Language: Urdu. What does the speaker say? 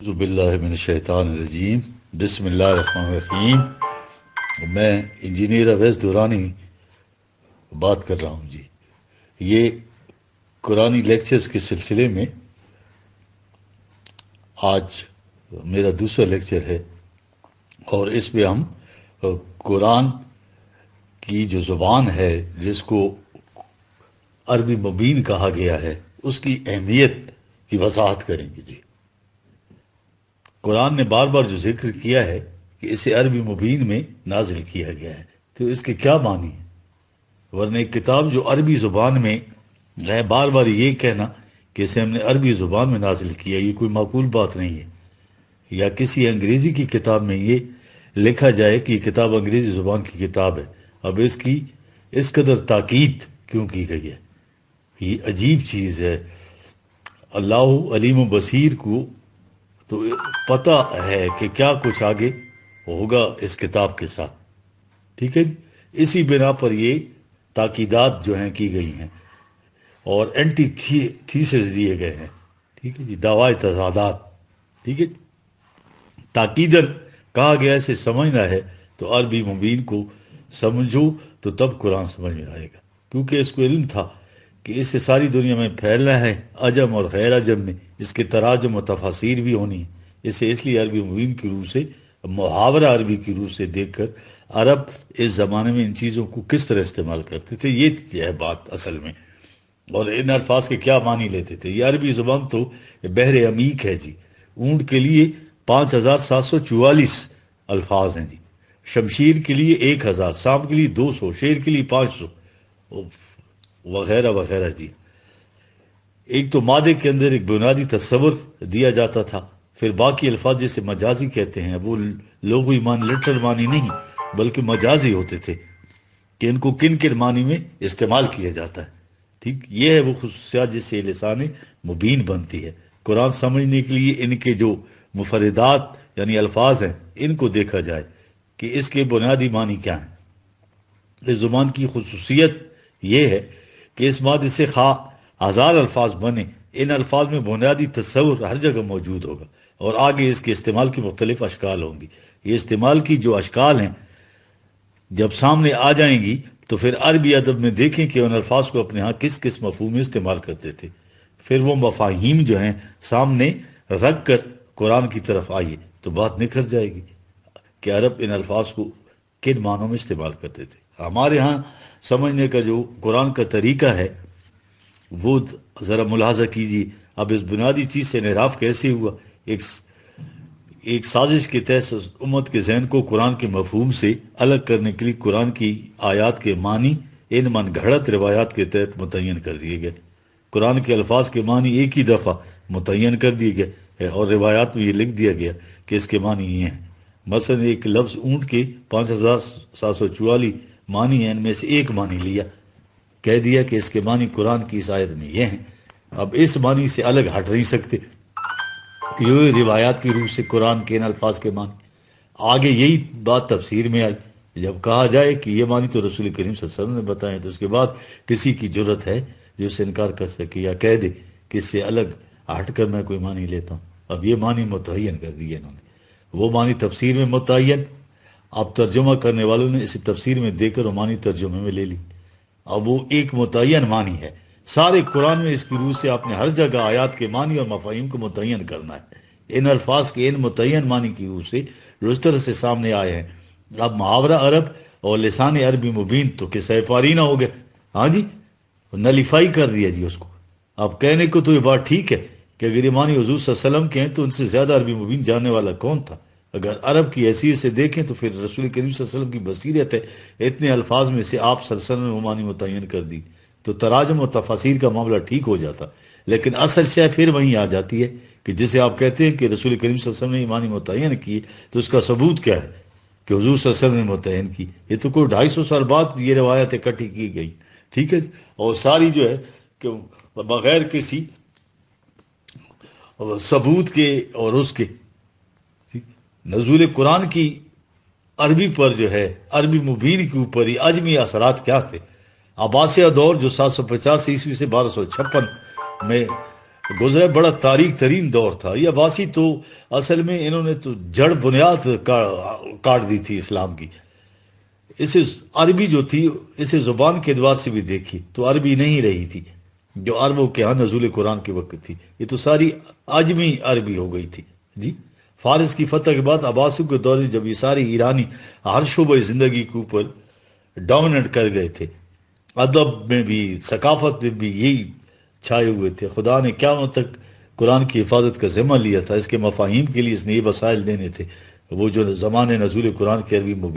اعوذ باللہ من الشیطان الرجیم بسم اللہ الرحمن الرحیم۔ میں انجینئر اویس دورانی بات کر رہا ہوں جی۔ یہ قرآنی لیکچرز کے سلسلے میں آج میرا دوسرا لیکچر ہے، اور اس میں ہم قرآن کی جو زبان ہے جس کو عربی مبین کہا گیا ہے اس کی اہمیت کی وضاحت کریں گے جی۔ قرآن نے بار بار جو ذکر کیا ہے کہ اسے عربی مبین میں نازل کیا گیا ہے، تو اس کے کیا معنی ہے؟ ورنہ ایک کتاب جو عربی زبان میں ہے، بار بار یہ کہنا کہ اسے ہم نے عربی زبان میں نازل کیا، یہ کوئی معقول بات نہیں ہے۔ یا کسی انگریزی کی کتاب میں یہ لکھا جائے کہ یہ کتاب انگریزی زبان کی کتاب ہے، اب اس کی اس قدر تاکید کیوں کی گئی ہے؟ یہ عجیب چیز ہے۔ اللہ علیم و بصیر کو تو پتہ ہے کہ کیا کچھ آگے ہوگا اس کتاب کے ساتھ، ٹھیک ہے جی۔ اسی بنا پر یہ تاکیدات جو ہیں کی گئی ہیں اور اینٹی تھیسز دیے گئے ہیں، ٹھیک ہے جی، دعوی تضادات، ٹھیک ہے جی۔ تاکیدن کہا گیا اسے سمجھنا ہے تو عربی مبین کو سمجھو تو تب قرآن سمجھ میں آئے گا، کیونکہ اس کو علم تھا کہ اسے ساری دنیا میں پھیلنا ہے، عجم اور غیر عجم میں اس کے تراجم و تفاسیر بھی ہونی ہے۔ اسے اس لیے عربی مبین کی روح سے، محاورہ عربی کی روح سے دیکھ کر عرب اس زمانے میں ان چیزوں کو کس طرح استعمال کرتے تھے، یہ ہے بات اصل میں، اور ان الفاظ کے کیا معنی لیتے تھے۔ یہ عربی زبان تو بحر عمیق ہے جی۔ اونٹ کے لیے 5744 الفاظ ہیں جی، شمشیر کے لیے 1000، سانپ کے لیے 200، شیر کے لیے 500 وغیرہ وغیرہ جی۔ ایک تو مادے کے اندر ایک بنیادی تصور دیا جاتا تھا، پھر باقی الفاظ جیسے مجازی کہتے ہیں، وہ لغوی معنی، لٹرل معنی نہیں بلکہ مجازی ہوتے تھے کہ ان کو کن کن معنی میں استعمال کیا جاتا ہے، ٹھیک۔ یہ ہے وہ خصوصیات جس سے لسان مبین بنتی ہے۔ قرآن سمجھنے کے لیے ان کے جو مفردات یعنی الفاظ ہیں ان کو دیکھا جائے کہ اس کے بنیادی معنی کیا ہیں۔ اس زبان کی خصوصیت یہ ہے کہ اس مادے سے خواہ 1000 الفاظ بنے، ان الفاظ میں بنیادی تصور ہر جگہ موجود ہوگا، اور آگے اس کے استعمال کی مختلف اشکال ہوں گی۔ یہ استعمال کی جو اشکال ہیں جب سامنے آ جائیں گی تو پھر عربی ادب میں دیکھیں کہ ان الفاظ کو اپنے ہاں کس کس مفہوم میں استعمال کرتے تھے، پھر وہ مفاہیم جو ہیں سامنے رکھ کر قرآن کی طرف آئیے تو بات نکھر جائے گی کہ عرب ان الفاظ کو کن معنوں میں استعمال کرتے تھے۔ ہمارے ہاں سمجھنے کا جو قرآن کا طریقہ ہے وہ ذرا ملاحظہ کیجیے۔ اب اس بنیادی چیز سے انحراف کیسے ہوا؟ ایک سازش کے تحت امت کے ذہن کو قرآن کے مفہوم سے الگ کرنے کے لیے قرآن کی آیات کے معنی ان من گھڑت روایات کے تحت متعین کر دیے گئے۔ قرآن کے الفاظ کے معنی ایک ہی دفعہ متعین کر دیے گئے اور روایات میں یہ لکھ دیا گیا کہ اس کے معنی یہ ہیں۔ مثلا ایک لفظ اونٹ کے 5744 معنی ہیں، ان میں سے ایک معنی لیا، کہہ دیا کہ اس کے معنی قرآن کی اس آیت میں یہ ہیں۔ اب اس معنی سے الگ ہٹ نہیں سکتے، یہ روایات کی روح سے قرآن کے ان الفاظ کے معنی۔ آگے یہی بات تفسیر میں آئی، جب کہا جائے کہ یہ معنی تو رسول کریم صلی اللہ علیہ وسلم نے بتائے، تو اس کے بعد کسی کی جرت ہے جو اس سے انکار کر سکے یا کہہ دے کہ اس سے الگ ہٹ کر میں کوئی معنی لیتا ہوں؟ اب یہ معنی متعین کر دیے انہوں نے، وہ معنی تفسیر میں متعین، اب ترجمہ کرنے والوں نے اسے تفسیر میں دے کر وہ معنی ترجمے میں لے لی۔ اب وہ ایک متعین معنی ہے، سارے قرآن میں اس کی روح سے آپ نے ہر جگہ آیات کے معنی اور مفاہیم کو متعین کرنا ہے۔ ان الفاظ کے ان متعین معنی کی روح سے جو اس طرح سے سامنے آئے ہیں، اب محاورہ عرب اور لسان عربی مبین تو قصہ فارینہ ہو گیا، ہاں جی، نلیفائی کر دیا جی اس کو۔ اب کہنے کو تو یہ بات ٹھیک ہے کہ اگر یہ معنی حضور صلی اللہ علیہ وسلم کے ہیں تو ان سے زیادہ عربی مبین جاننے والا کون تھا؟ اگر عرب کی حیثیت سے دیکھیں تو پھر رسول کریم صلی اللہ علیہ وسلم کی بصیرت ہے، اتنے الفاظ میں سے آپ صلی اللہ علیہ وسلم نے وہ معنی متعین کر دی تو تراجم و تفاسیر کا معاملہ ٹھیک ہو جاتا۔ لیکن اصل شے پھر وہیں آ جاتی ہے کہ جسے آپ کہتے ہیں کہ رسول کریم صلی اللہ علیہ وسلم نے یہ معنی متعین کی تو اس کا ثبوت کیا ہے کہ حضور صلی اللہ علیہ وسلم نے متعین کی؟ یہ تو کوئی 250 سال بعد یہ روایت اکٹھی کی گئی، ٹھیک ہے، اور ساری جو ہے کہ بغیر کسی ثبوت کے اور اس کے نزول قرآن کی عربی پر جو ہے عربی مبین کے اوپر ہی عجمی اثرات کیا تھے۔ عباسیہ دور جو 750 عیسوی سے 1256 میں گزرا بڑا تاریخ ترین دور تھا. یہ عباسی تو اصل میں انہوں نے تو جڑ بنیاد کاٹ دی تھی اسلام کی. اسے عربی جو تھی اسے زبان کے اعتبار سے بھی دیکھی تو عربی نہیں رہی تھی جو عربوں کے ہاں نزول قرآن کے وقت تھی. یہ تو ساری عجمی عربی ہو گئی تھی. جی فارس کی فتح کے بعد عباسیوں کے دور میں جب یہ ساری ایرانی ہر شعبہ زندگی کے اوپر ڈومیننٹ کر گئے تھے، ادب میں بھی ثقافت میں بھی یہی چھائے ہوئے تھے. خدا نے قیامت تک قرآن کی حفاظت کا ذمہ لیا تھا. اس کے مفاہیم کے لیے اس نے یہ وسائل دینے تھے. وہ جو زمانے نزول قرآن کے عربی